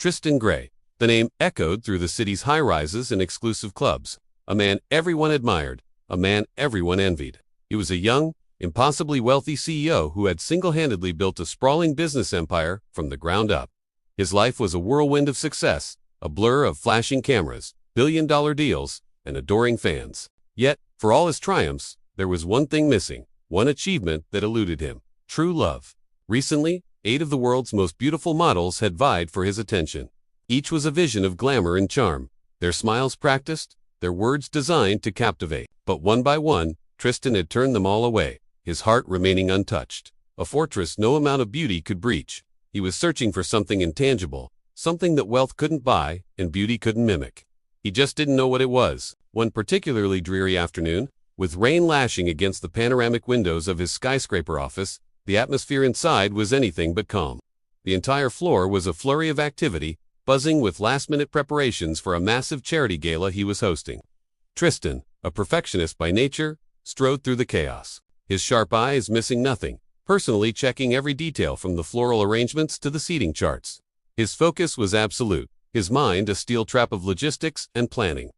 Tristan Gray. The name echoed through the city's high-rises and exclusive clubs. A man everyone admired, a man everyone envied. He was a young, impossibly wealthy CEO who had single-handedly built a sprawling business empire from the ground up. His life was a whirlwind of success, a blur of flashing cameras, billion-dollar deals, and adoring fans. Yet, for all his triumphs, there was one thing missing, one achievement that eluded him: true love. Recently, 8 of the world's most beautiful models had vied for his attention. Each was a vision of glamour and charm, their smiles practiced, their words designed to captivate. But one by one, Tristan had turned them all away, his heart remaining untouched. A fortress no amount of beauty could breach. He was searching for something intangible, something that wealth couldn't buy and beauty couldn't mimic. He just didn't know what it was. One particularly dreary afternoon, with rain lashing against the panoramic windows of his skyscraper office, the atmosphere inside was anything but calm. The entire floor was a flurry of activity, buzzing with last-minute preparations for a massive charity gala he was hosting. Tristan, a perfectionist by nature, strode through the chaos, his sharp eyes missing nothing, personally checking every detail from the floral arrangements to the seating charts. His focus was absolute, his mind a steel trap of logistics and planning.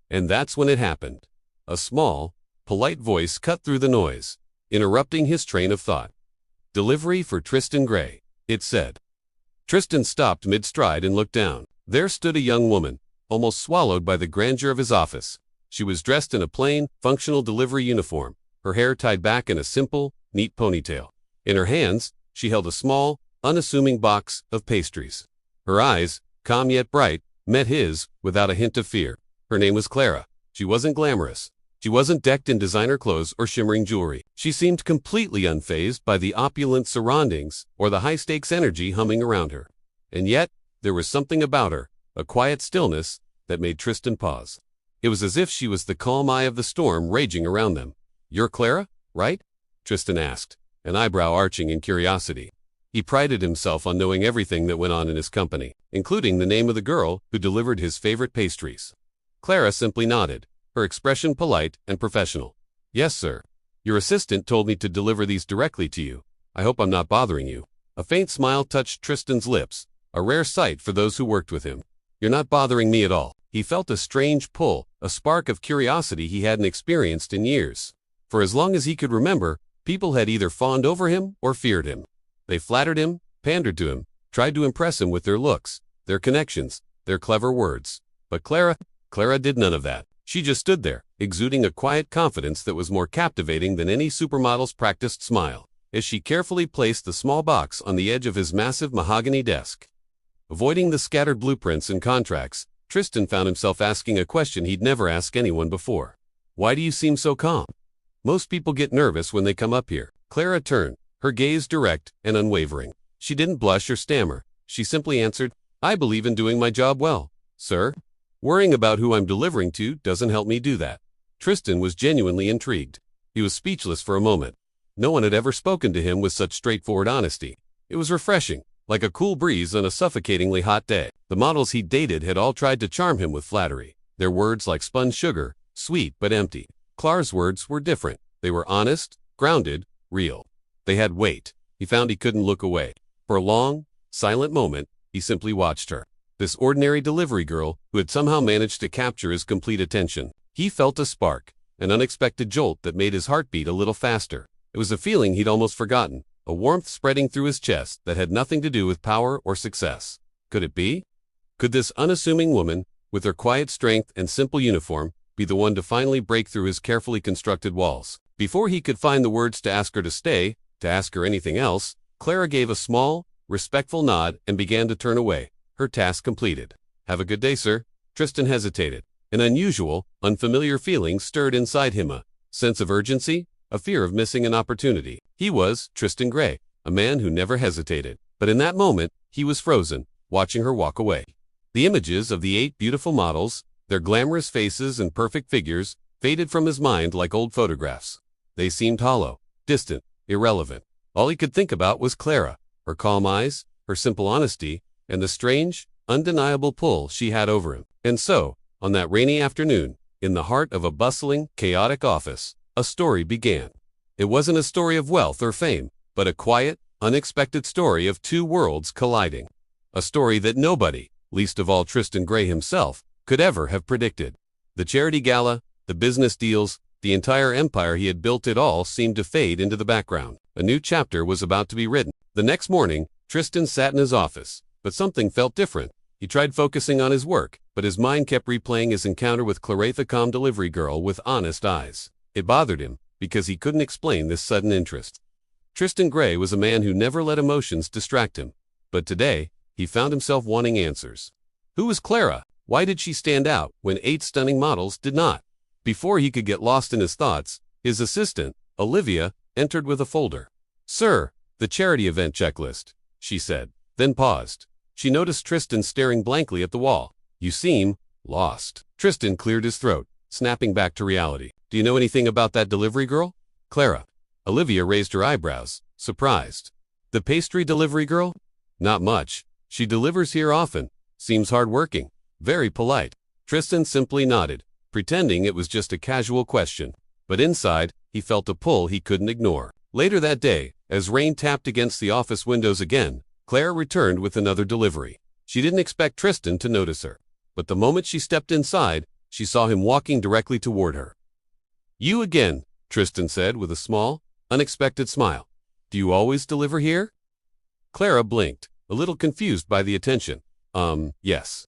And that's when it happened. A small, polite voice cut through the noise, interrupting his train of thought. "Delivery for Tristan Gray," it said. Tristan stopped mid-stride and looked down. There stood a young woman, almost swallowed by the grandeur of his office. She was dressed in a plain, functional delivery uniform, her hair tied back in a simple, neat ponytail. In her hands, she held a small, unassuming box of pastries. Her eyes, calm yet bright, met his without a hint of fear. Her name was Clara. She wasn't glamorous. She wasn't decked in designer clothes or shimmering jewelry. She seemed completely unfazed by the opulent surroundings or the high-stakes energy humming around her. And yet, there was something about her, a quiet stillness, that made Tristan pause. It was as if she was the calm eye of the storm raging around them. "You're Clara, right?" Tristan asked, an eyebrow arching in curiosity. He prided himself on knowing everything that went on in his company, including the name of the girl who delivered his favorite pastries. Clara simply nodded, her expression polite and professional. "Yes, sir. Your assistant told me to deliver these directly to you. I hope I'm not bothering you." A faint smile touched Tristan's lips, a rare sight for those who worked with him. "You're not bothering me at all." He felt a strange pull, a spark of curiosity he hadn't experienced in years. For as long as he could remember, people had either fawned over him or feared him. They flattered him, pandered to him, tried to impress him with their looks, their connections, their clever words. But Clara did none of that. She just stood there, exuding a quiet confidence that was more captivating than any supermodel's practiced smile, as she carefully placed the small box on the edge of his massive mahogany desk. Avoiding the scattered blueprints and contracts, Tristan found himself asking a question he'd never asked anyone before. "Why do you seem so calm? Most people get nervous when they come up here." Clara turned, her gaze direct and unwavering. She didn't blush or stammer. She simply answered, "I believe in doing my job well, sir. Worrying about who I'm delivering to doesn't help me do that." Tristan was genuinely intrigued. He was speechless for a moment. No one had ever spoken to him with such straightforward honesty. It was refreshing, like a cool breeze on a suffocatingly hot day. The models he dated had all tried to charm him with flattery, their words like spun sugar, sweet but empty. Clara's words were different. They were honest, grounded, real. They had weight. He found he couldn't look away. For a long, silent moment, he simply watched her. This ordinary delivery girl who had somehow managed to capture his complete attention. He felt a spark, an unexpected jolt that made his heart beat a little faster. It was a feeling he'd almost forgotten, a warmth spreading through his chest that had nothing to do with power or success. Could it be? Could this unassuming woman, with her quiet strength and simple uniform, be the one to finally break through his carefully constructed walls? Before he could find the words to ask her to stay, to ask her anything else, Clara gave a small, respectful nod and began to turn away, her task completed. "Have a good day, sir." Tristan hesitated. An unusual, unfamiliar feeling stirred inside him, a sense of urgency, a fear of missing an opportunity. He was Tristan Gray, a man who never hesitated. But in that moment, he was frozen, watching her walk away. The images of the 8 beautiful models, their glamorous faces and perfect figures, faded from his mind like old photographs. They seemed hollow, distant, irrelevant. All he could think about was Clara, her calm eyes, her simple honesty, and the strange, undeniable pull she had over him. And so, on that rainy afternoon, in the heart of a bustling, chaotic office, a story began. It wasn't a story of wealth or fame, but a quiet, unexpected story of 2 worlds colliding. A story that nobody, least of all Tristan Gray himself, could ever have predicted. The charity gala, the business deals, the entire empire he had built, it all seemed to fade into the background. A new chapter was about to be written. The next morning, Tristan sat in his office, but something felt different. He tried focusing on his work, but his mind kept replaying his encounter with Claire, the calm delivery girl with honest eyes. It bothered him, because he couldn't explain this sudden interest. Tristan Gray was a man who never let emotions distract him. But today, he found himself wanting answers. Who was Clara? Why did she stand out when 8 stunning models did not? Before he could get lost in his thoughts, his assistant, Olivia, entered with a folder. "Sir, the charity event checklist," she said, then paused. She noticed Tristan staring blankly at the wall. "You seem lost." Tristan cleared his throat, snapping back to reality. "Do you know anything about that delivery girl?" "Clara." Olivia raised her eyebrows, surprised. "The pastry delivery girl?" "Not much. She delivers here often. Seems hardworking. Very polite." Tristan simply nodded, pretending it was just a casual question. But inside, he felt a pull he couldn't ignore. Later that day, as rain tapped against the office windows again, Claire returned with another delivery. She didn't expect Tristan to notice her, but the moment she stepped inside, she saw him walking directly toward her. "You again," Tristan said with a small, unexpected smile. "Do you always deliver here?" Clara blinked, a little confused by the attention. Yes.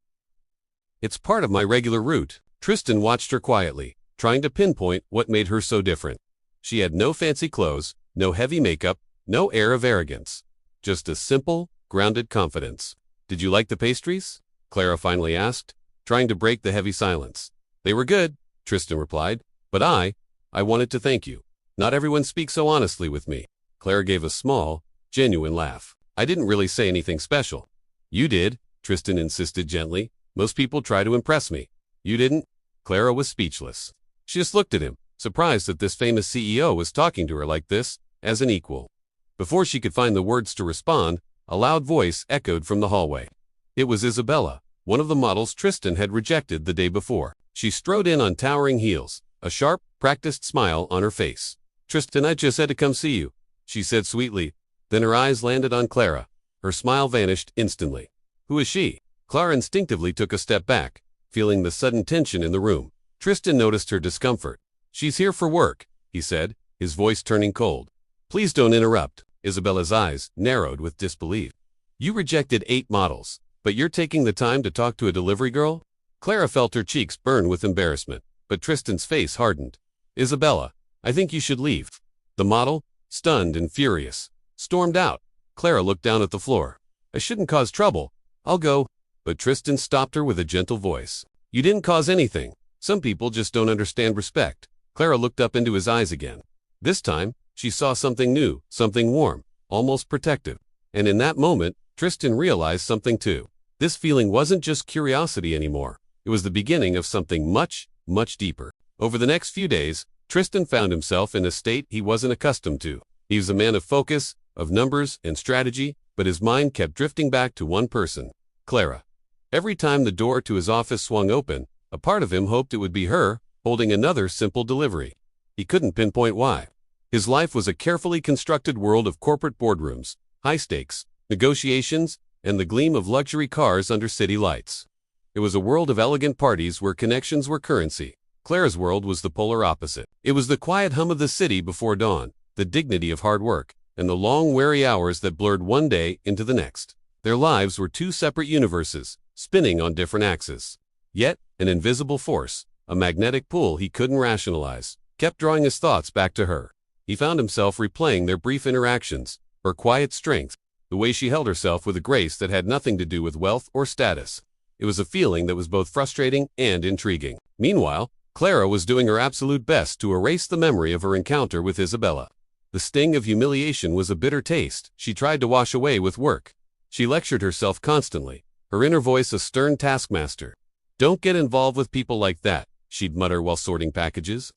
It's part of my regular route." Tristan watched her quietly, trying to pinpoint what made her so different. She had no fancy clothes, no heavy makeup, no air of arrogance. Just a simple, grounded confidence. "Did you like the pastries?" Clara finally asked, trying to break the heavy silence. "They were good," Tristan replied, "but I wanted to thank you. Not everyone speaks so honestly with me." Clara gave a small, genuine laugh. "I didn't really say anything special." "You did," Tristan insisted gently. "Most people try to impress me. You didn't." Clara was speechless. She just looked at him, surprised that this famous CEO was talking to her like this, as an equal. Before she could find the words to respond, a loud voice echoed from the hallway. It was Isabella, one of the models Tristan had rejected the day before. She strode in on towering heels, a sharp, practiced smile on her face. "Tristan, I just had to come see you," she said sweetly. Then her eyes landed on Clara. Her smile vanished instantly. "Who is she?" Clara instinctively took a step back, feeling the sudden tension in the room. Tristan noticed her discomfort. "She's here for work," he said, his voice turning cold. "Please don't interrupt." Isabella's eyes narrowed with disbelief. "You rejected 8 models, but you're taking the time to talk to a delivery girl?" Clara felt her cheeks burn with embarrassment, but Tristan's face hardened. "Isabella, I think you should leave." The model, stunned and furious, stormed out. Clara looked down at the floor. "I shouldn't cause trouble. I'll go." But Tristan stopped her with a gentle voice. "You didn't cause anything. Some people just don't understand respect." Clara looked up into his eyes again. This time, she saw something new, something warm, almost protective. And in that moment, Tristan realized something too. This feeling wasn't just curiosity anymore. It was the beginning of something much, much deeper. Over the next few days, Tristan found himself in a state he wasn't accustomed to. He was a man of focus, of numbers and strategy, but his mind kept drifting back to one person, Clara. Every time the door to his office swung open, a part of him hoped it would be her, holding another simple delivery. He couldn't pinpoint why. His life was a carefully constructed world of corporate boardrooms, high stakes, negotiations, and the gleam of luxury cars under city lights. It was a world of elegant parties where connections were currency. Clara's world was the polar opposite. It was the quiet hum of the city before dawn, the dignity of hard work, and the long, weary hours that blurred one day into the next. Their lives were 2 separate universes, spinning on different axes. Yet, an invisible force, a magnetic pull he couldn't rationalize, kept drawing his thoughts back to her. He found himself replaying their brief interactions, her quiet strength, the way she held herself with a grace that had nothing to do with wealth or status. It was a feeling that was both frustrating and intriguing. Meanwhile, Clara was doing her absolute best to erase the memory of her encounter with Isabella. The sting of humiliation was a bitter taste she tried to wash away with work. She lectured herself constantly, her inner voice a stern taskmaster. "Don't get involved with people like that," she'd mutter while sorting packages.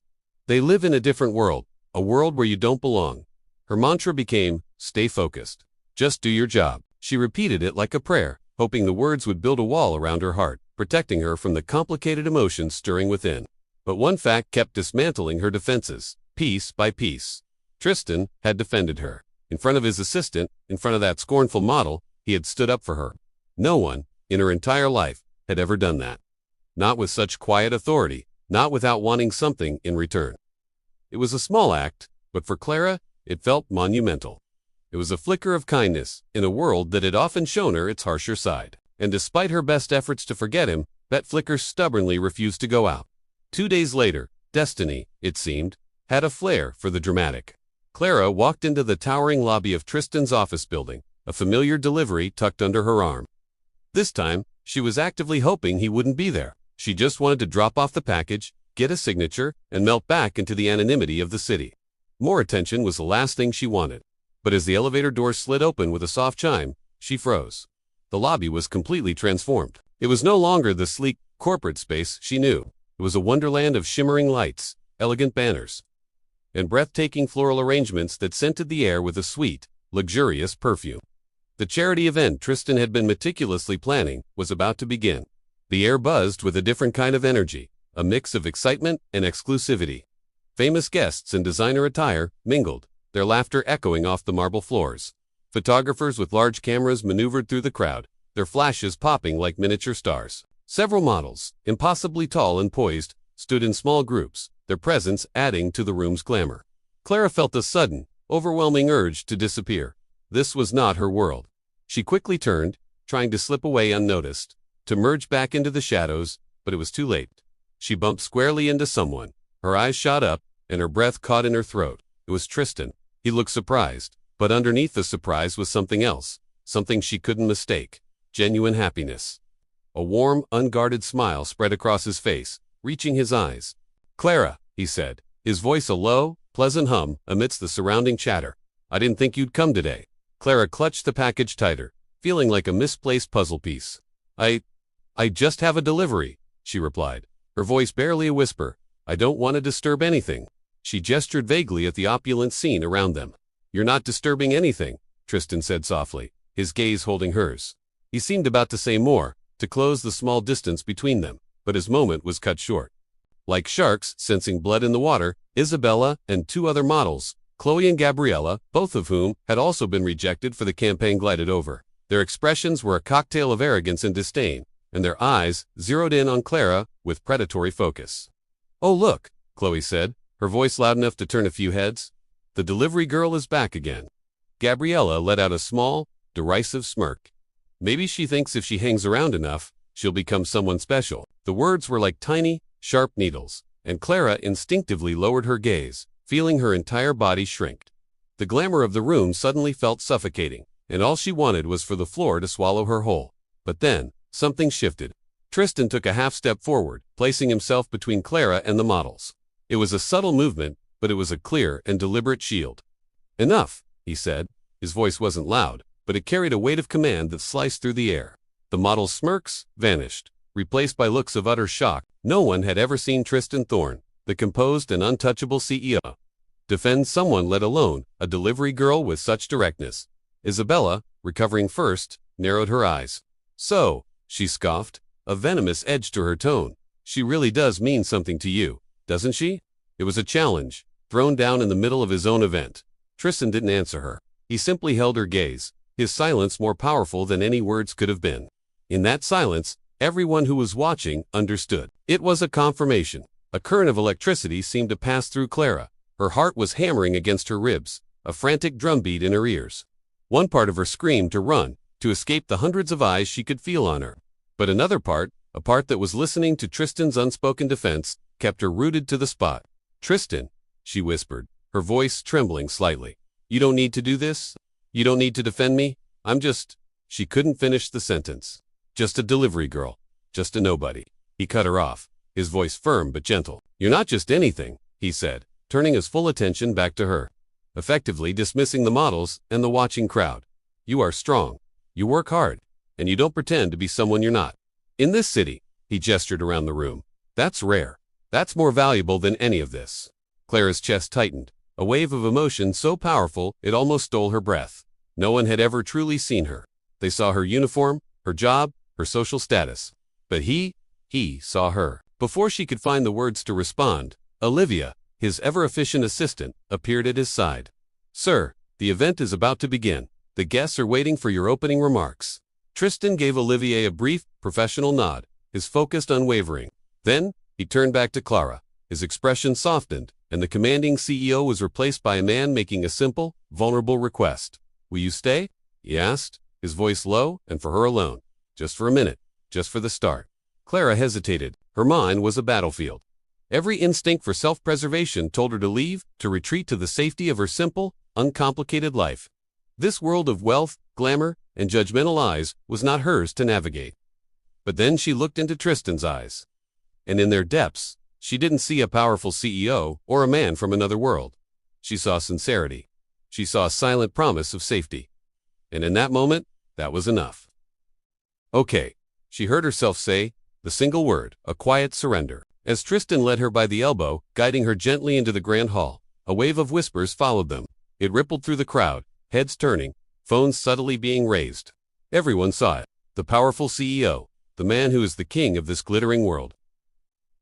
"They live in a different world, a world where you don't belong." Her mantra became, "Stay focused. Just do your job." She repeated it like a prayer, hoping the words would build a wall around her heart, protecting her from the complicated emotions stirring within. But one fact kept dismantling her defenses, piece by piece. Tristan had defended her. In front of his assistant, in front of that scornful model, he had stood up for her. No one, in her entire life, had ever done that. Not with such quiet authority, not without wanting something in return. It was a small act, but for Clara, it felt monumental. It was a flicker of kindness in a world that had often shown her its harsher side. And despite her best efforts to forget him, that flicker stubbornly refused to go out. 2 days later, destiny, it seemed, had a flair for the dramatic. Clara walked into the towering lobby of Tristan's office building, a familiar delivery tucked under her arm. This time, she was actively hoping he wouldn't be there. She just wanted to drop off the package, get a signature, and melt back into the anonymity of the city. More attention was the last thing she wanted. But as the elevator door slid open with a soft chime, she froze. The lobby was completely transformed. It was no longer the sleek, corporate space she knew. It was a wonderland of shimmering lights, elegant banners, and breathtaking floral arrangements that scented the air with a sweet, luxurious perfume. The charity event Tristan had been meticulously planning was about to begin. The air buzzed with a different kind of energy, a mix of excitement and exclusivity. Famous guests in designer attire mingled, their laughter echoing off the marble floors. Photographers with large cameras maneuvered through the crowd, their flashes popping like miniature stars. Several models, impossibly tall and poised, stood in small groups, their presence adding to the room's glamour. Clara felt a sudden, overwhelming urge to disappear. This was not her world. She quickly turned, trying to slip away unnoticed, to merge back into the shadows, but it was too late. She bumped squarely into someone. Her eyes shot up, and her breath caught in her throat. It was Tristan. He looked surprised, but underneath the surprise was something else, something she couldn't mistake. Genuine happiness. A warm, unguarded smile spread across his face, reaching his eyes. "Clara," he said, his voice a low, pleasant hum amidst the surrounding chatter. "I didn't think you'd come today." Clara clutched the package tighter, feeling like a misplaced puzzle piece. I just have a delivery," she replied, her voice barely a whisper. "I don't want to disturb anything." She gestured vaguely at the opulent scene around them. "You're not disturbing anything," Tristan said softly, his gaze holding hers. He seemed about to say more, to close the small distance between them, but his moment was cut short. Like sharks sensing blood in the water, Isabella and 2 other models, Chloe and Gabriella, both of whom had also been rejected for the campaign, glided over. Their expressions were a cocktail of arrogance and disdain, and their eyes zeroed in on Clara with predatory focus. "Oh look," Chloe said, her voice loud enough to turn a few heads. "The delivery girl is back again." Gabriella let out a small, derisive smirk. "Maybe she thinks if she hangs around enough, she'll become someone special." The words were like tiny, sharp needles, and Clara instinctively lowered her gaze, feeling her entire body shrink. The glamour of the room suddenly felt suffocating, and all she wanted was for the floor to swallow her whole. But then, something shifted. Tristan took a half step forward, placing himself between Clara and the models. It was a subtle movement, but it was a clear and deliberate shield. "Enough," he said. His voice wasn't loud, but it carried a weight of command that sliced through the air. The models' smirks vanished, replaced by looks of utter shock. No one had ever seen Tristan Thorne, the composed and untouchable CEO, defend someone, let alone a delivery girl, with such directness. Isabella, recovering first, narrowed her eyes. "So," she scoffed, a venomous edge to her tone, "she really does mean something to you, doesn't she?" It was a challenge, thrown down in the middle of his own event. Tristan didn't answer her. He simply held her gaze, his silence more powerful than any words could have been. In that silence, everyone who was watching understood. It was a confirmation. A current of electricity seemed to pass through Clara. Her heart was hammering against her ribs, a frantic drumbeat in her ears. One part of her screamed to run, to escape the hundreds of eyes she could feel on her. But another part, a part that was listening to Tristan's unspoken defense, kept her rooted to the spot. "Tristan," she whispered, her voice trembling slightly. "You don't need to do this. You don't need to defend me. I'm just—" She couldn't finish the sentence. "Just a delivery girl. Just a nobody." He cut her off, his voice firm but gentle. "You're not just anything," he said, turning his full attention back to her, effectively dismissing the models and the watching crowd. "You are strong. You work hard, and you don't pretend to be someone you're not. In this city," he gestured around the room, "that's rare. That's more valuable than any of this." Clara's chest tightened, a wave of emotion so powerful it almost stole her breath. No one had ever truly seen her. They saw her uniform, her job, her social status. But he saw her. Before she could find the words to respond, Olivia, his ever-efficient assistant, appeared at his side. "Sir, the event is about to begin. The guests are waiting for your opening remarks." Tristan gave Olivier a brief, professional nod, his focus unwavering. Then, he turned back to Clara. His expression softened, and the commanding CEO was replaced by a man making a simple, vulnerable request. "Will you stay?" he asked, his voice low, and for her alone. "Just for a minute. Just for the start." Clara hesitated. Her mind was a battlefield. Every instinct for self-preservation told her to leave, to retreat to the safety of her simple, uncomplicated life. This world of wealth, glamour, and judgmental eyes was not hers to navigate. But then she looked into Tristan's eyes. And in their depths, she didn't see a powerful CEO or a man from another world. She saw sincerity. She saw a silent promise of safety. And in that moment, that was enough. "Okay," she heard herself say, the single word, a quiet surrender. As Tristan led her by the elbow, guiding her gently into the grand hall, a wave of whispers followed them. It rippled through the crowd, heads turning, phones subtly being raised. Everyone saw it. The powerful CEO, the man who is the king of this glittering world,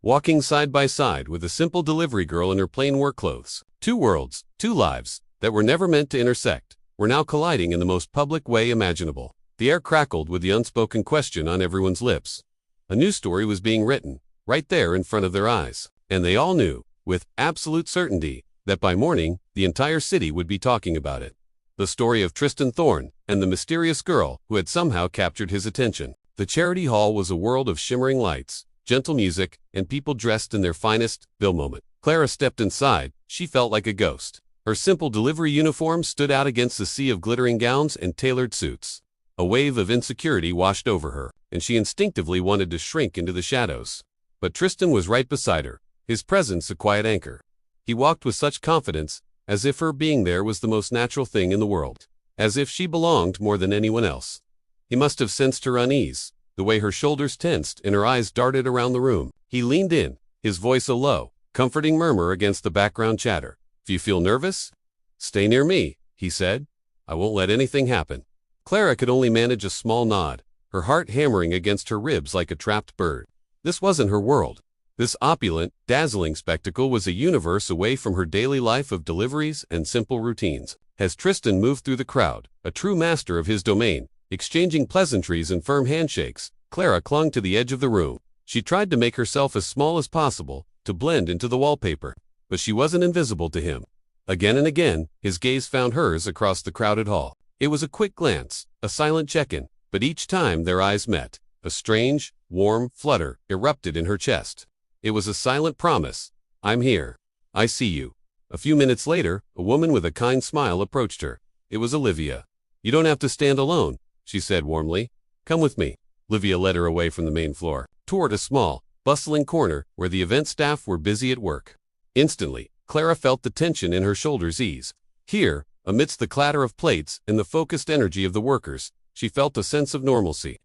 walking side by side with a simple delivery girl in her plain work clothes. Two worlds, two lives, that were never meant to intersect, were now colliding in the most public way imaginable. The air crackled with the unspoken question on everyone's lips. A new story was being written, right there in front of their eyes. And they all knew, with absolute certainty, that by morning, the entire city would be talking about it. The story of Tristan Thorne and the mysterious girl who had somehow captured his attention. The charity hall was a world of shimmering lights, gentle music, and people dressed in their finest Bill moment. Clara stepped inside. She felt like a ghost. Her simple delivery uniform stood out against the sea of glittering gowns and tailored suits. A wave of insecurity washed over her, and she instinctively wanted to shrink into the shadows. But Tristan was right beside her, his presence a quiet anchor. He walked with such confidence, as if her being there was the most natural thing in the world, as if she belonged more than anyone else. He must have sensed her unease, the way her shoulders tensed and her eyes darted around the room. He leaned in, his voice a low, comforting murmur against the background chatter. "If you feel nervous, stay near me," he said. "I won't let anything happen." Clara could only manage a small nod, her heart hammering against her ribs like a trapped bird. This wasn't her world. This opulent, dazzling spectacle was a universe away from her daily life of deliveries and simple routines. As Tristan moved through the crowd, a true master of his domain, exchanging pleasantries and firm handshakes, Clara clung to the edge of the room. She tried to make herself as small as possible, to blend into the wallpaper. But she wasn't invisible to him. Again and again, his gaze found hers across the crowded hall. It was a quick glance, a silent check-in, but each time their eyes met, a strange, warm flutter erupted in her chest. It was a silent promise. "I'm here. I see you." A few minutes later, a woman with a kind smile approached her. It was Olivia. "You don't have to stand alone," she said warmly. "Come with me." Olivia led her away from the main floor, toward a small, bustling corner where the event staff were busy at work. Instantly, Clara felt the tension in her shoulders ease. Here, amidst the clatter of plates and the focused energy of the workers, she felt a sense of normalcy.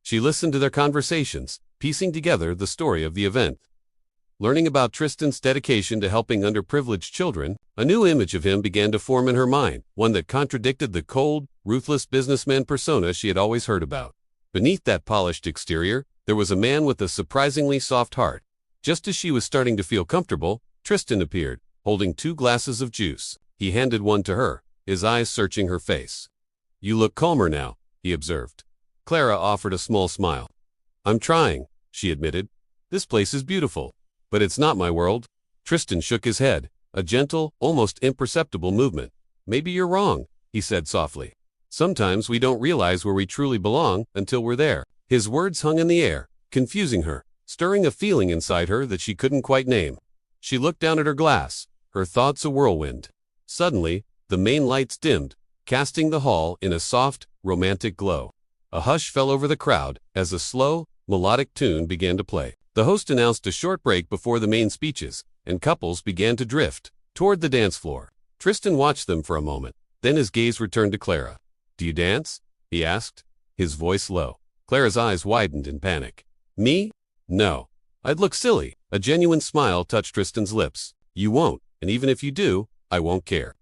She listened to their conversations, piecing together the story of the event. Learning about Tristan's dedication to helping underprivileged children, a new image of him began to form in her mind, one that contradicted the cold, ruthless businessman persona she had always heard about. Beneath that polished exterior, there was a man with a surprisingly soft heart. Just as she was starting to feel comfortable, Tristan appeared, holding 2 glasses of juice. He handed one to her, his eyes searching her face. "You look calmer now," he observed. Clara offered a small smile. "I'm trying," she admitted. "This place is beautiful, but it's not my world." Tristan shook his head, a gentle, almost imperceptible movement. "Maybe you're wrong," he said softly. "Sometimes we don't realize where we truly belong until we're there." His words hung in the air, confusing her, stirring a feeling inside her that she couldn't quite name. She looked down at her glass, her thoughts a whirlwind. Suddenly, the main lights dimmed, casting the hall in a soft, romantic glow. A hush fell over the crowd as a slow, melodic tune began to play. The host announced a short break before the main speeches, and couples began to drift toward the dance floor. Tristan watched them for a moment, then his gaze returned to Clara. "Do you dance?" he asked, his voice low. Clara's eyes widened in panic. "Me? No. I'd look silly." A genuine smile touched Tristan's lips. "You won't, and even if you do, I won't care."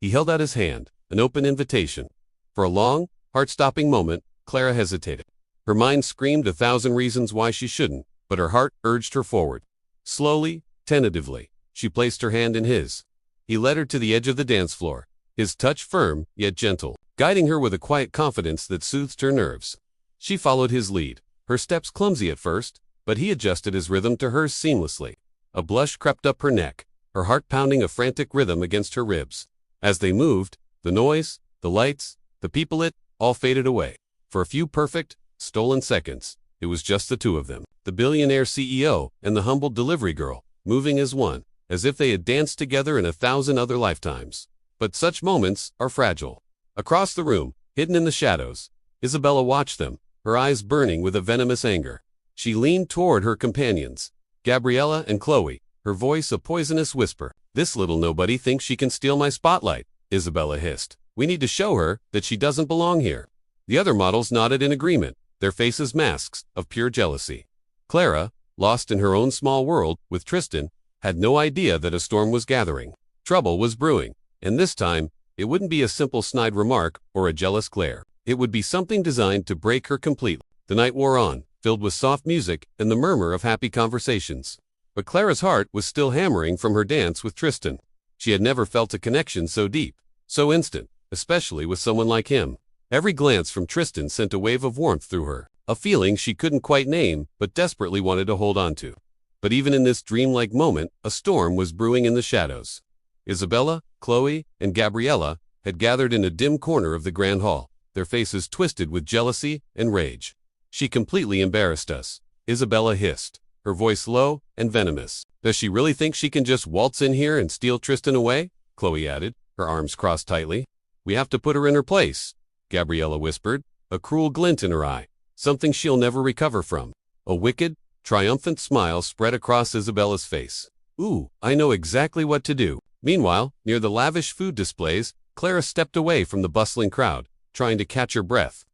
He held out his hand, an open invitation. For a long, heart-stopping moment, Clara hesitated. Her mind screamed 1,000 reasons why she shouldn't, but her heart urged her forward. Slowly, tentatively, she placed her hand in his. He led her to the edge of the dance floor, his touch firm yet gentle, guiding her with a quiet confidence that soothed her nerves. She followed his lead, her steps clumsy at first, but he adjusted his rhythm to hers seamlessly. A blush crept up her neck, her heart pounding a frantic rhythm against her ribs. As they moved, the noise, the lights, the people all faded away. For a few perfect, stolen seconds, it was just the two of them, the billionaire CEO and the humble delivery girl, moving as one, as if they had danced together in 1,000 other lifetimes. But such moments are fragile. Across the room, hidden in the shadows, Isabella watched them, her eyes burning with a venomous anger. She leaned toward her companions, Gabriella and Chloe, her voice a poisonous whisper. "This little nobody thinks she can steal my spotlight," Isabella hissed. "We need to show her that she doesn't belong here." The other models nodded in agreement, their faces masks of pure jealousy. Clara, lost in her own small world with Tristan, had no idea that a storm was gathering. Trouble was brewing, and this time, it wouldn't be a simple snide remark or a jealous glare. It would be something designed to break her completely. The night wore on, filled with soft music and the murmur of happy conversations. But Clara's heart was still hammering from her dance with Tristan. She had never felt a connection so deep, so instant, especially with someone like him. Every glance from Tristan sent a wave of warmth through her, a feeling she couldn't quite name but desperately wanted to hold on to. But even in this dreamlike moment, a storm was brewing in the shadows. Isabella, Chloe, and Gabriella had gathered in a dim corner of the grand hall, their faces twisted with jealousy and rage. "She completely embarrassed us," Isabella hissed, her voice low and venomous. "Does she really think she can just waltz in here and steal Tristan away?" Chloe added, her arms crossed tightly. "We have to put her in her place," Gabriella whispered, a cruel glint in her eye, something she'll never recover from. A wicked, triumphant smile spread across Isabella's face. "Ooh, I know exactly what to do." Meanwhile, near the lavish food displays, Clara stepped away from the bustling crowd, trying to catch her breath.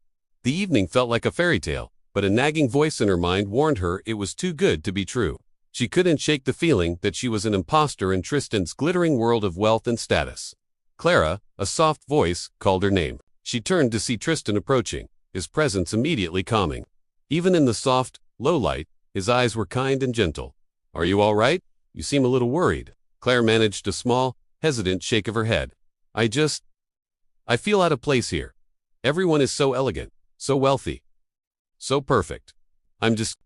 The evening felt like a fairy tale, but a nagging voice in her mind warned her it was too good to be true. She couldn't shake the feeling that she was an imposter in Tristan's glittering world of wealth and status. Clara, a soft voice, called her name. She turned to see Tristan approaching, his presence immediately calming. Even in the soft, low light, his eyes were kind and gentle. "Are you all right? You seem a little worried." Claire managed a small, hesitant shake of her head. I feel out of place here. Everyone is so elegant, so wealthy, so perfect.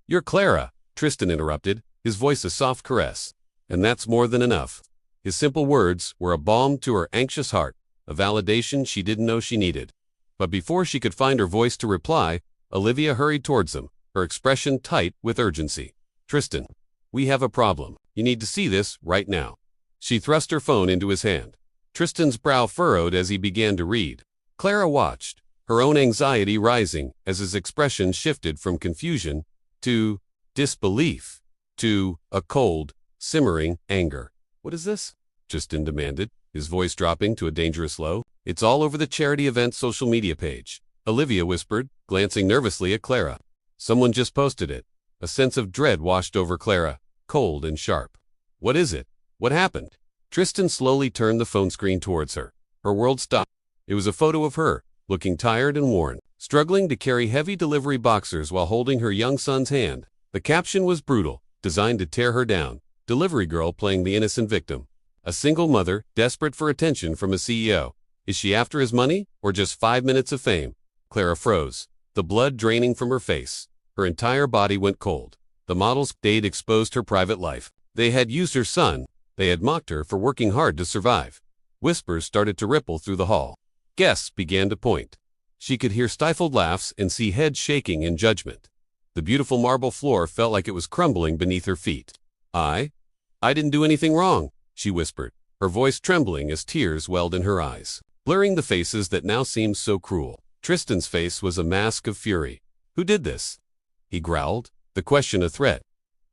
You're Clara," Tristan interrupted, his voice a soft caress. "And that's more than enough." His simple words were a balm to her anxious heart, a validation she didn't know she needed. But before she could find her voice to reply, Olivia hurried towards them, her expression tight with urgency. "Tristan, we have a problem. You need to see this right now." She thrust her phone into his hand. Tristan's brow furrowed as he began to read. Clara watched, her own anxiety rising as his expression shifted from confusion to disbelief to a cold, simmering anger. "What is this?" Tristan demanded, his voice dropping to a dangerous low. "It's all over the charity event social media page," Olivia whispered, glancing nervously at Clara. "Someone just posted it." A sense of dread washed over Clara, cold and sharp. "What is it? What happened?" Tristan slowly turned the phone screen towards her. Her world stopped. It was a photo of her, looking tired and worn, struggling to carry heavy delivery boxers while holding her young son's hand. The caption was brutal, designed to tear her down. Delivery girl playing the innocent victim. A single mother, desperate for attention from a CEO. Is she after his money, or just 5 minutes of fame? Clara froze, the blood draining from her face. Her entire body went cold. The model's date exposed her private life. They had used her son. They had mocked her for working hard to survive. Whispers started to ripple through the hall. Guests began to point. She could hear stifled laughs and see heads shaking in judgment. The beautiful marble floor felt like it was crumbling beneath her feet. I didn't do anything wrong," she whispered, her voice trembling as tears welled in her eyes, blurring the faces that now seemed so cruel. Tristan's face was a mask of fury. "Who did this?" he growled, the question a threat.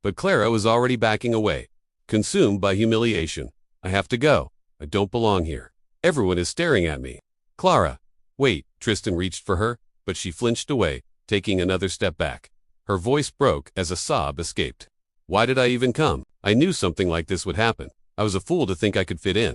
But Clara was already backing away, consumed by humiliation. "I have to go. I don't belong here. Everyone is staring at me." "Clara, wait," Tristan reached for her, but she flinched away, taking another step back. Her voice broke as a sob escaped. "Why did I even come? I knew something like this would happen. I was a fool to think I could fit in."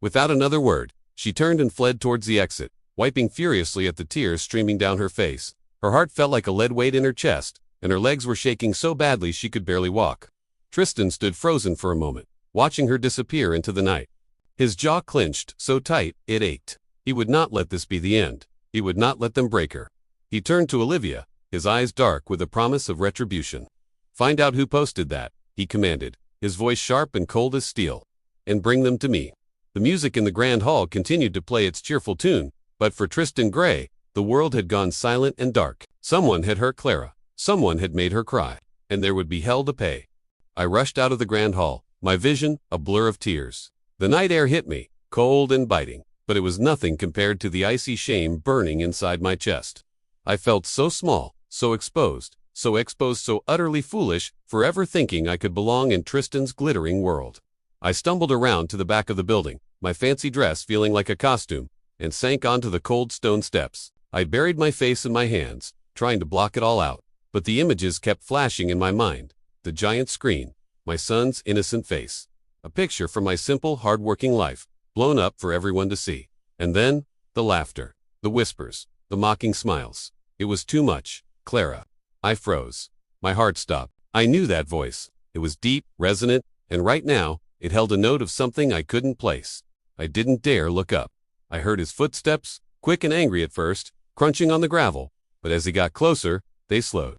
Without another word, she turned and fled towards the exit, wiping furiously at the tears streaming down her face. Her heart felt like a lead weight in her chest, and her legs were shaking so badly she could barely walk. Tristan stood frozen for a moment, watching her disappear into the night. His jaw clenched so tight it ached. He would not let this be the end. He would not let them break her. He turned to Olivia, his eyes dark with a promise of retribution. "Find out who posted that," he commanded, his voice sharp and cold as steel. "And bring them to me." The music in the grand hall continued to play its cheerful tune, but for Tristan Gray, the world had gone silent and dark. Someone had hurt Clara. Someone had made her cry, and there would be hell to pay. I rushed out of the grand hall, my vision a blur of tears. The night air hit me, cold and biting, but it was nothing compared to the icy shame burning inside my chest. I felt so small, so exposed, so utterly foolish, forever thinking I could belong in Tristan's glittering world. I stumbled around to the back of the building, my fancy dress feeling like a costume, and sank onto the cold stone steps. I buried my face in my hands, trying to block it all out, but the images kept flashing in my mind. The giant screen, my son's innocent face, a picture from my simple, hardworking life, blown up for everyone to see. And then, the laughter, the whispers, the mocking smiles. It was too much. "Clara." I froze. My heart stopped. I knew that voice. It was deep, resonant, and right now, it held a note of something I couldn't place. I didn't dare look up. I heard his footsteps, quick and angry at first, crunching on the gravel, but as he got closer, they slowed.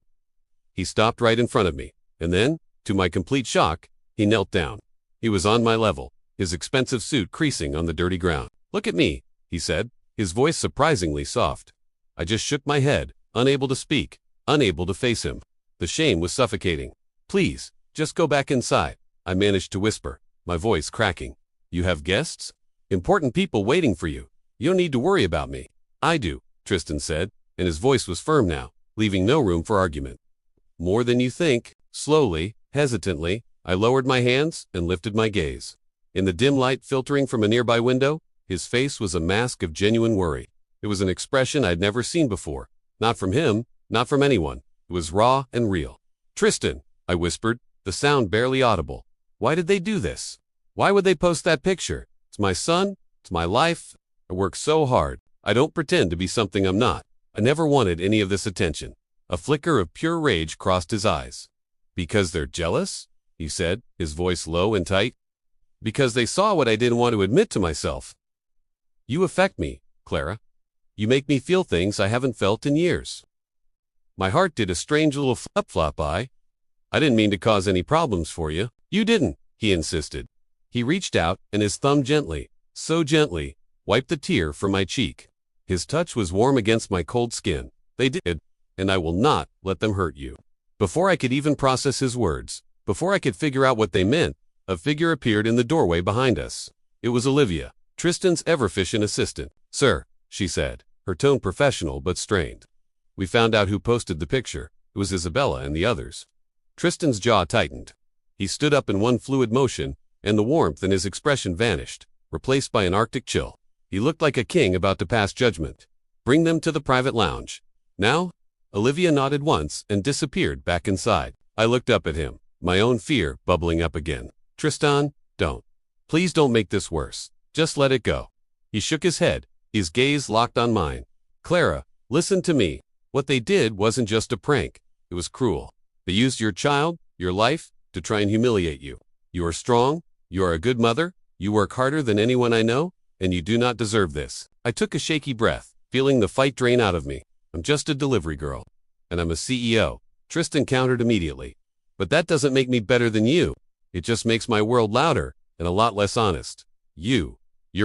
He stopped right in front of me, and then, to my complete shock, he knelt down. He was on my level, his expensive suit creasing on the dirty ground. "Look at me," he said, his voice surprisingly soft. I just shook my head, unable to speak, unable to face him. The shame was suffocating. "Please, just go back inside," I managed to whisper, my voice cracking. "You have guests? Important people waiting for you. You don't need to worry about me." "I do," Tristan said, and his voice was firm now, leaving no room for argument. "More than you think." Slowly, hesitantly, I lowered my hands and lifted my gaze. In the dim light filtering from a nearby window, his face was a mask of genuine worry. It was an expression I'd never seen before. Not from him, not from anyone. It was raw and real. "Tristan," I whispered, the sound barely audible. "Why did they do this? Why would they post that picture? It's my son. It's my life. I work so hard. I don't pretend to be something I'm not. I never wanted any of this attention." A flicker of pure rage crossed his eyes. "Because they're jealous?" he said, his voice low and tight. "Because they saw what I didn't want to admit to myself." "You affect me, Clara. You make me feel things I haven't felt in years." My heart did a strange little flip-flop. I didn't mean to cause any problems for you." "You didn't," he insisted. He reached out, and his thumb gently, so gently, wiped the tear from my cheek. His touch was warm against my cold skin. "They did, and I will not let them hurt you." Before I could even process his words, before I could figure out what they meant, a figure appeared in the doorway behind us. It was Olivia, Tristan's ever-efficient assistant. "Sir," she said, her tone professional but strained. "We found out who posted the picture. It was Isabella and the others." Tristan's jaw tightened. He stood up in one fluid motion, and the warmth in his expression vanished, replaced by an arctic chill. He looked like a king about to pass judgment. "Bring them to the private lounge." "Now?" Olivia nodded once and disappeared back inside. I looked up at him, my own fear bubbling up again. "Tristan, don't. Please don't make this worse. Just let it go." He shook his head, his gaze locked on mine. "Clara, listen to me. What they did wasn't just a prank. It was cruel. They used your child, your life, to try and humiliate you. You are strong, you are a good mother, you work harder than anyone I know, and you do not deserve this." I took a shaky breath, feeling the fight drain out of me. "I'm just a delivery girl. And I'm a CEO. Tristan countered immediately. "But that doesn't make me better than you. It just makes my world louder and a lot less honest. You're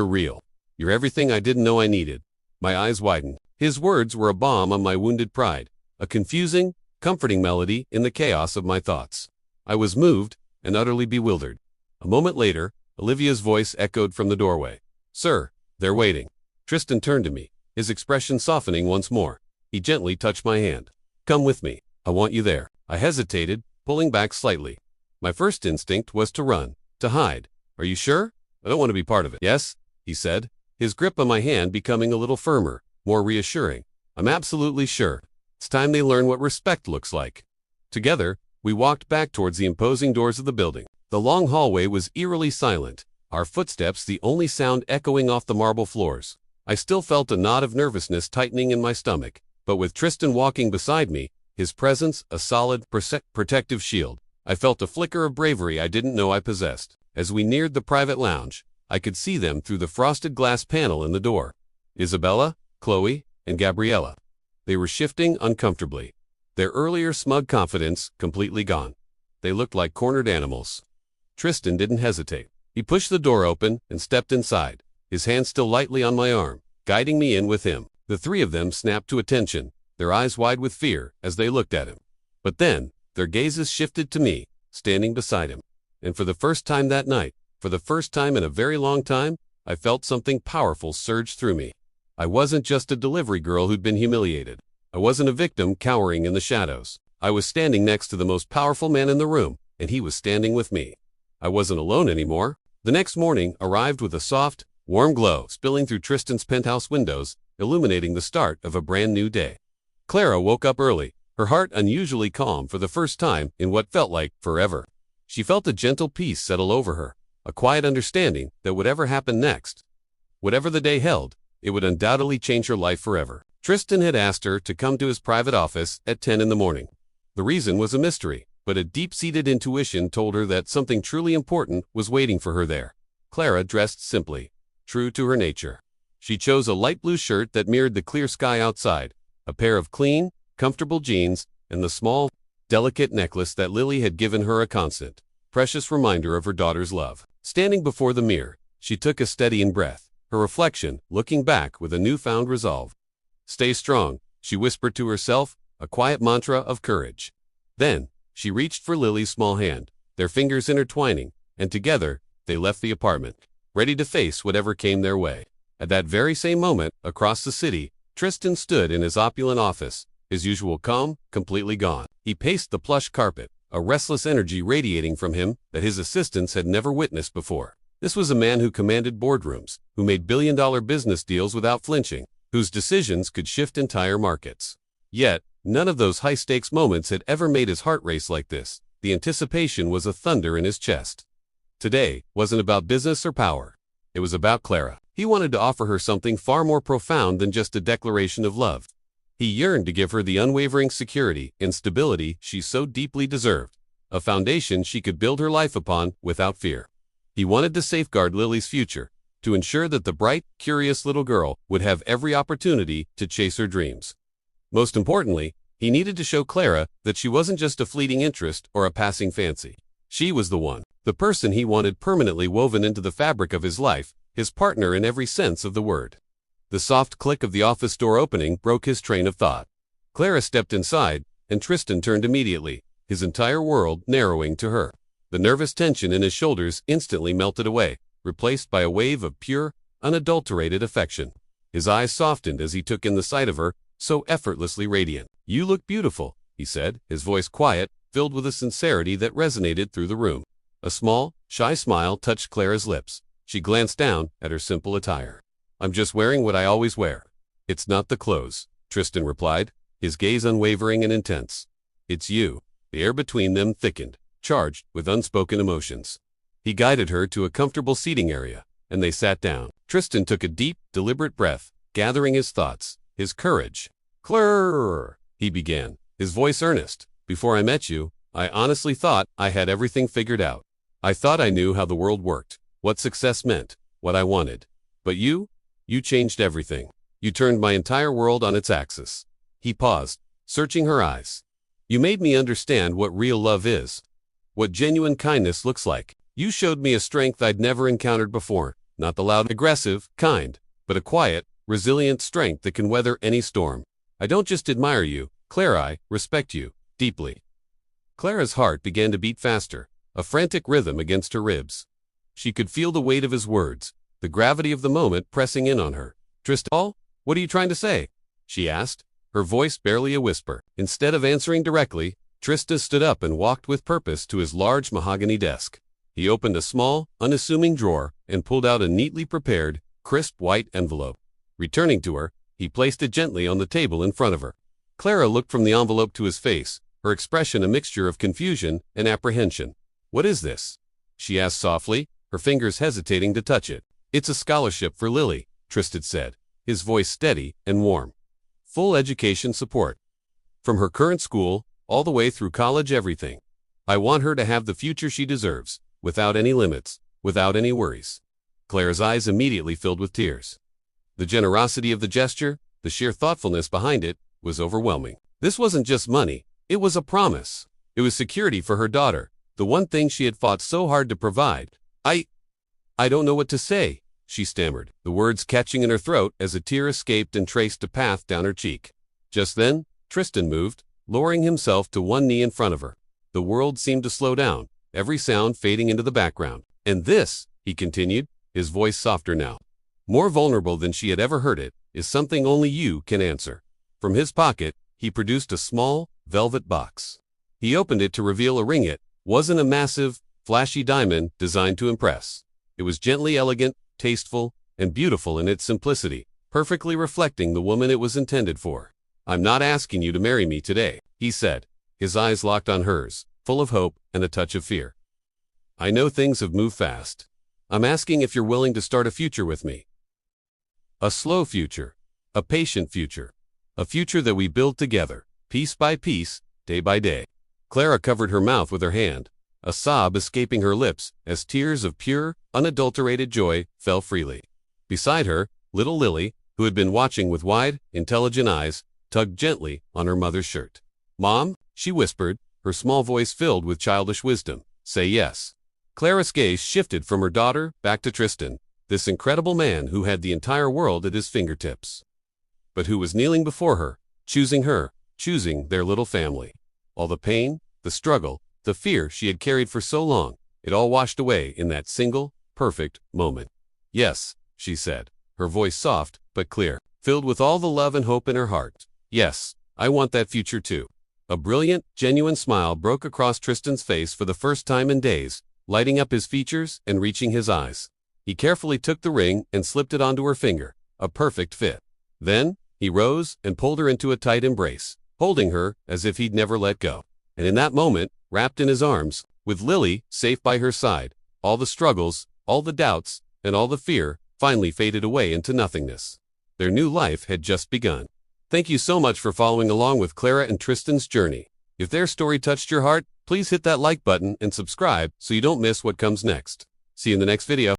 real. You're everything I didn't know I needed." My eyes widened. His words were a balm on my wounded pride, a confusing, comforting melody in the chaos of my thoughts. I was moved and utterly bewildered. A moment later, Olivia's voice echoed from the doorway. "Sir, they're waiting." Tristan turned to me, his expression softening once more. He gently touched my hand. "Come with me. I want you there." I hesitated, pulling back slightly. My first instinct was to run, to hide. "Are you sure? I don't want to be part of it." "Yes," he said, his grip on my hand becoming a little firmer, more reassuring. "I'm absolutely sure. It's time they learn what respect looks like." Together, we walked back towards the imposing doors of the building. The long hallway was eerily silent, our footsteps the only sound echoing off the marble floors. I still felt a knot of nervousness tightening in my stomach, but with Tristan walking beside me, his presence a solid, protective shield, I felt a flicker of bravery I didn't know I possessed. As we neared the private lounge, I could see them through the frosted glass panel in the door. Isabella, Chloe, and Gabriella. They were shifting uncomfortably, their earlier smug confidence completely gone. They looked like cornered animals. Tristan didn't hesitate. He pushed the door open and stepped inside, his hand still lightly on my arm, guiding me in with him. The three of them snapped to attention, their eyes wide with fear as they looked at him. But then, their gazes shifted to me, standing beside him. And for the first time that night, for the first time in a very long time, I felt something powerful surge through me. I wasn't just a delivery girl who'd been humiliated. I wasn't a victim cowering in the shadows. I was standing next to the most powerful man in the room, and he was standing with me. I wasn't alone anymore. The next morning arrived with a soft, warm glow spilling through Tristan's penthouse windows, illuminating the start of a brand new day. Clara woke up early, her heart unusually calm for the first time in what felt like forever. She felt a gentle peace settle over her, a quiet understanding that whatever happened next, whatever the day held, it would undoubtedly change her life forever. Tristan had asked her to come to his private office at 10 in the morning. The reason was a mystery, but a deep-seated intuition told her that something truly important was waiting for her there. Clara dressed simply, true to her nature. She chose a light blue shirt that mirrored the clear sky outside, a pair of clean, comfortable jeans, and the small, delicate necklace that Lily had given her a constant, precious reminder of her daughter's love. Standing before the mirror, she took a steadying breath, her reflection looking back with a newfound resolve. "Stay strong," she whispered to herself, a quiet mantra of courage. Then, she reached for Lily's small hand, their fingers intertwining, and together, they left the apartment, ready to face whatever came their way. At that very same moment, across the city, Tristan stood in his opulent office, his usual calm completely gone. He paced the plush carpet, a restless energy radiating from him that his assistants had never witnessed before. This was a man who commanded boardrooms, who made billion-dollar business deals without flinching, whose decisions could shift entire markets. Yet, none of those high-stakes moments had ever made his heart race like this. The anticipation was a thunder in his chest. Today wasn't about business or power. It was about Clara. He wanted to offer her something far more profound than just a declaration of love. He yearned to give her the unwavering security and stability she so deeply deserved, a foundation she could build her life upon without fear. He wanted to safeguard Lily's future, to ensure that the bright, curious little girl would have every opportunity to chase her dreams. Most importantly, he needed to show Clara that she wasn't just a fleeting interest or a passing fancy. She was the one, the person he wanted permanently woven into the fabric of his life, his partner in every sense of the word. The soft click of the office door opening broke his train of thought. Clara stepped inside, and Tristan turned immediately, his entire world narrowing to her. The nervous tension in his shoulders instantly melted away, replaced by a wave of pure, unadulterated affection. His eyes softened as he took in the sight of her, so effortlessly radiant. "You look beautiful," he said, his voice quiet, filled with a sincerity that resonated through the room. A small, shy smile touched Clara's lips. She glanced down at her simple attire. "I'm just wearing what I always wear." "It's not the clothes," Tristan replied, his gaze unwavering and intense. "It's you." The air between them thickened, charged with unspoken emotions. He guided her to a comfortable seating area, and they sat down. Tristan took a deep, deliberate breath, gathering his thoughts, his courage. "Clara," he began, his voice earnest. "Before I met you, I honestly thought I had everything figured out. I thought I knew how the world worked, what success meant, what I wanted. But you changed everything. You turned my entire world on its axis." He paused, searching her eyes. "You made me understand what real love is, what genuine kindness looks like. You showed me a strength I'd never encountered before, not the loud, aggressive kind, but a quiet, resilient strength that can weather any storm. I don't just admire you, Clara, I respect you deeply." Clara's heart began to beat faster, a frantic rhythm against her ribs. She could feel the weight of his words, the gravity of the moment pressing in on her. "Tristan, what are you trying to say?" she asked, her voice barely a whisper. Instead of answering directly, Tristan stood up and walked with purpose to his large mahogany desk. He opened a small, unassuming drawer and pulled out a neatly prepared, crisp white envelope. Returning to her, he placed it gently on the table in front of her. Clara looked from the envelope to his face, her expression a mixture of confusion and apprehension. "What is this?" she asked softly, her fingers hesitating to touch it. "It's a scholarship for Lily," Tristan said, his voice steady and warm. "Full education support. From her current school, all the way through college, everything. I want her to have the future she deserves, without any limits, without any worries." Clara's eyes immediately filled with tears. The generosity of the gesture, the sheer thoughtfulness behind it, was overwhelming. This wasn't just money, It was a promise. It was security for her daughter, the one thing she had fought so hard to provide. I don't know what to say, she stammered, the words catching in her throat as a tear escaped and traced a path down her cheek. Just then, Tristan moved, lowering himself to one knee in front of her. The world seemed to slow down, every sound fading into the background. And this, he continued, his voice softer now, more vulnerable than she had ever heard it, is something only you can answer. From his pocket, he produced a small, velvet box. He opened it to reveal a ring. It wasn't a massive, flashy diamond designed to impress. It was gently elegant, tasteful, and beautiful in its simplicity, perfectly reflecting the woman it was intended for. I'm not asking you to marry me today, he said, his eyes locked on hers, full of hope and a touch of fear. I know things have moved fast. I'm asking if you're willing to start a future with me. A slow future, a patient future, a future that we build together, piece by piece, day by day. Clara covered her mouth with her hand, a sob escaping her lips as tears of pure, unadulterated joy fell freely. Beside her, little Lily, who had been watching with wide, intelligent eyes, tugged gently on her mother's shirt. Mom, she whispered, her small voice filled with childish wisdom, say yes. Clara's gaze shifted from her daughter back to Tristan, this incredible man who had the entire world at his fingertips, but who was kneeling before her, choosing their little family. All the pain, the struggle, the fear she had carried for so long, it all washed away in that single, perfect moment. Yes, she said, her voice soft but clear, filled with all the love and hope in her heart. Yes, I want that future too. A brilliant, genuine smile broke across Tristan's face for the first time in days, lighting up his features and reaching his eyes. He carefully took the ring and slipped it onto her finger, a perfect fit. Then, he rose and pulled her into a tight embrace, holding her as if he'd never let go. And in that moment, wrapped in his arms, with Lily safe by her side, all the struggles, all the doubts, and all the fear finally faded away into nothingness. Their new life had just begun. Thank you so much for following along with Clara and Tristan's journey. If their story touched your heart, please hit that like button and subscribe so you don't miss what comes next. See you in the next video.